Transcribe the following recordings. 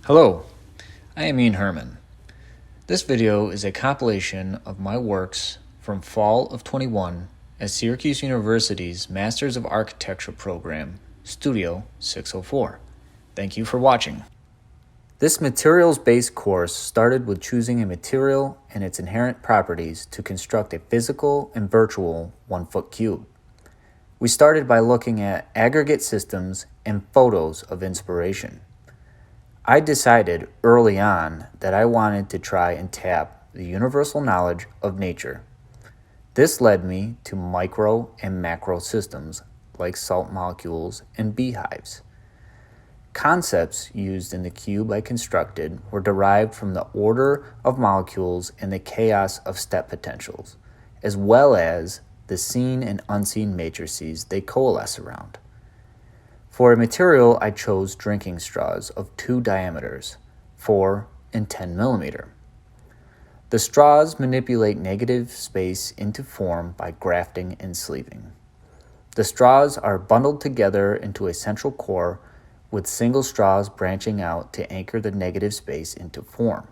Hello, I am Ian Herman. This video is a compilation of my works from fall of 21 at Syracuse University's Masters of Architecture program, Studio 604. Thank you for watching. This materials-based course started with choosing a material and its inherent properties to construct a physical and virtual 1-foot cube. We started by looking at aggregate systems and photos of inspiration. I decided early on that I wanted to try and tap the universal knowledge of nature. This led me to micro and macro systems like salt molecules and beehives. Concepts used in the cube I constructed were derived from the order of molecules and the chaos of step potentials, as well as the seen and unseen matrices they coalesce around. For a material, I chose drinking straws of 2 diameters, 4 and 10 millimeter. The straws manipulate negative space into form by grafting and sleeving. The straws are bundled together into a central core with single straws branching out to anchor the negative space into form.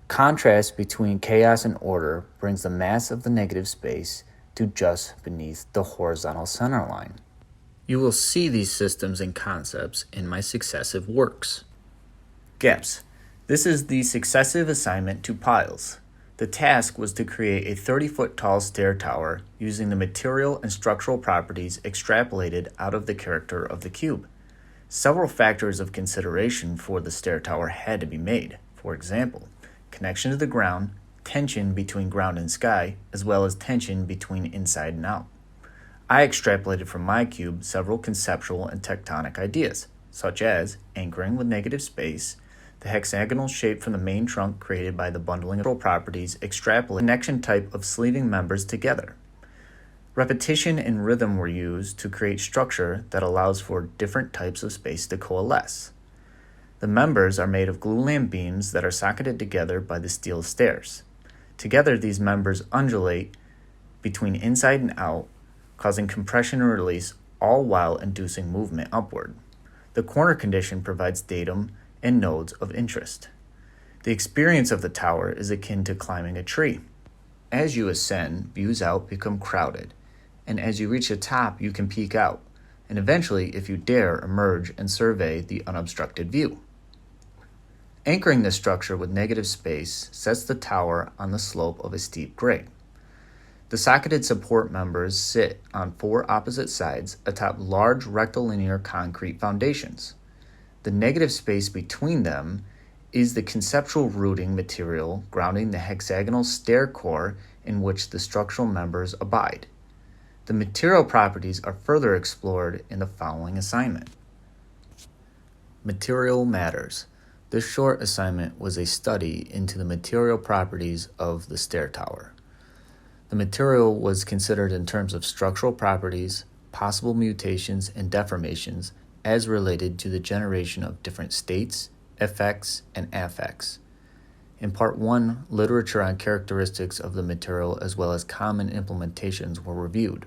Contrast between chaos and order brings the mass of the negative space to just beneath the horizontal center line. You will see these systems and concepts in my successive works. Gaps. This is the successive assignment to piles. The task was to create a 30-foot tall stair tower using the material and structural properties extrapolated out of the character of the cube. Several factors of consideration for the stair tower had to be made. For example, connection to the ground, tension between ground and sky, as well as tension between inside and out. I extrapolated from my cube several conceptual and tectonic ideas, such as anchoring with negative space, the hexagonal shape from the main trunk created by the bundling of properties, extrapolate connection type of sleeving members together. Repetition and rhythm were used to create structure that allows for different types of space to coalesce. The members are made of glulam beams that are socketed together by the steel stairs. Together, these members undulate between inside and out, causing compression and release, all while inducing movement upward. The corner condition provides datum and nodes of interest. The experience of the tower is akin to climbing a tree. As you ascend, views out become crowded, and as you reach the top, you can peek out, and eventually, if you dare, emerge and survey the unobstructed view. Anchoring this structure with negative space sets the tower on the slope of a steep grade. The socketed support members sit on 4 opposite sides atop large rectilinear concrete foundations. The negative space between them is the conceptual rooting material grounding the hexagonal stair core in which the structural members abide. The material properties are further explored in the following assignment. Material matters. This short assignment was a study into the material properties of the stair tower. The material was considered in terms of structural properties, possible mutations, and deformations as related to the generation of different states, effects, and affects. In Part 1, literature on characteristics of the material as well as common implementations were reviewed.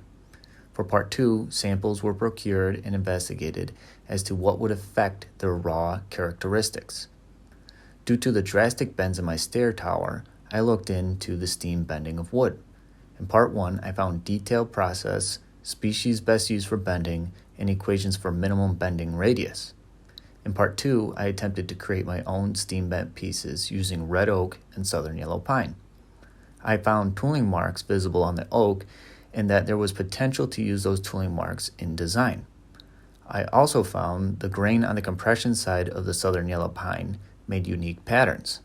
For Part 2, samples were procured and investigated as to what would affect their raw characteristics. Due to the drastic bends in my stair tower, I looked into the steam bending of wood. In Part 1, I found detailed process, species best used for bending, and equations for minimum bending radius. In Part 2, I attempted to create my own steam bent pieces using red oak and southern yellow pine. I found tooling marks visible on the oak and that there was potential to use those tooling marks in design. I also found the grain on the compression side of the southern yellow pine made unique patterns.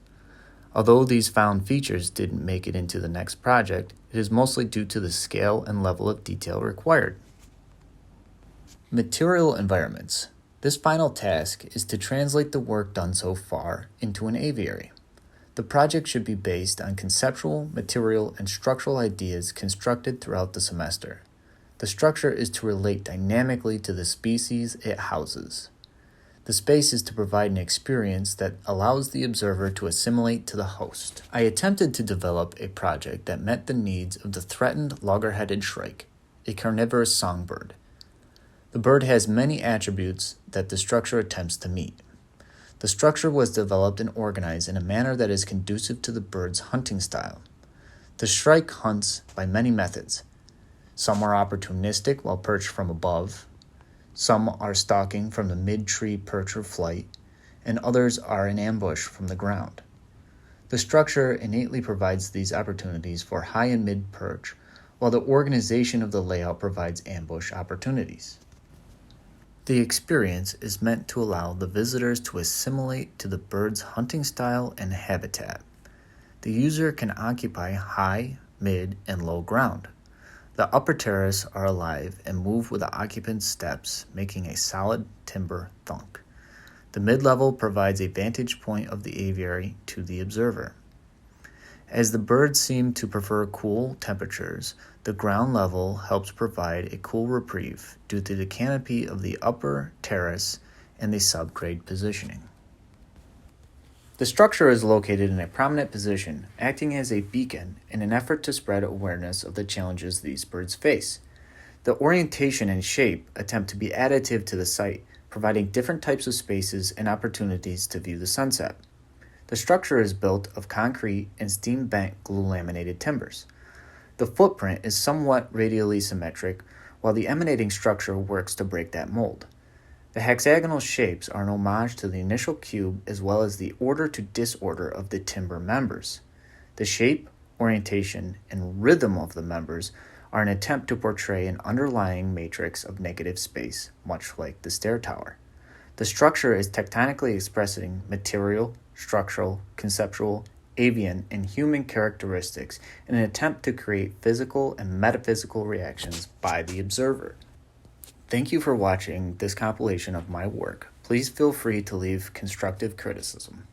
Although these found features didn't make it into the next project, it is mostly due to the scale and level of detail required. Material environments. This final task is to translate the work done so far into an aviary. The project should be based on conceptual, material, and structural ideas constructed throughout the semester. The structure is to relate dynamically to the species it houses. The space is to provide an experience that allows the observer to assimilate to the host. I attempted to develop a project that met the needs of the threatened logger-headed shrike, a carnivorous songbird. The bird has many attributes that the structure attempts to meet. The The structure was developed and organized in a manner that is conducive to the bird's hunting style. The shrike hunts by many methods. Some are opportunistic while perched from above, some are stalking from the mid-tree perch or flight, and others are in ambush from the ground. The structure innately provides these opportunities for high and mid perch, while the organization of the layout provides ambush opportunities. The experience is meant to allow the visitors to assimilate to the bird's hunting style and habitat. The user can occupy high, mid, and low ground. The upper terrace are alive and move with the occupant's steps, making a solid timber thunk. The mid-level provides a vantage point of the aviary to the observer. As the birds seem to prefer cool temperatures, the ground level helps provide a cool reprieve due to the canopy of the upper terrace and the subgrade positioning. The structure is located in a prominent position, acting as a beacon in an effort to spread awareness of the challenges these birds face. The orientation and shape attempt to be additive to the site, providing different types of spaces and opportunities to view the sunset. The structure is built of concrete and steam-bent glue-laminated timbers. The footprint is somewhat radially symmetric, while the emanating structure works to break that mold. The hexagonal shapes are an homage to the initial cube as well as the order to disorder of the timber members. The shape, orientation, and rhythm of the members are an attempt to portray an underlying matrix of negative space, much like the stair tower. The structure is tectonically expressing material, structural, conceptual, avian, and human characteristics in an attempt to create physical and metaphysical reactions by the observer. Thank you for watching this compilation of my work. Please feel free to leave constructive criticism.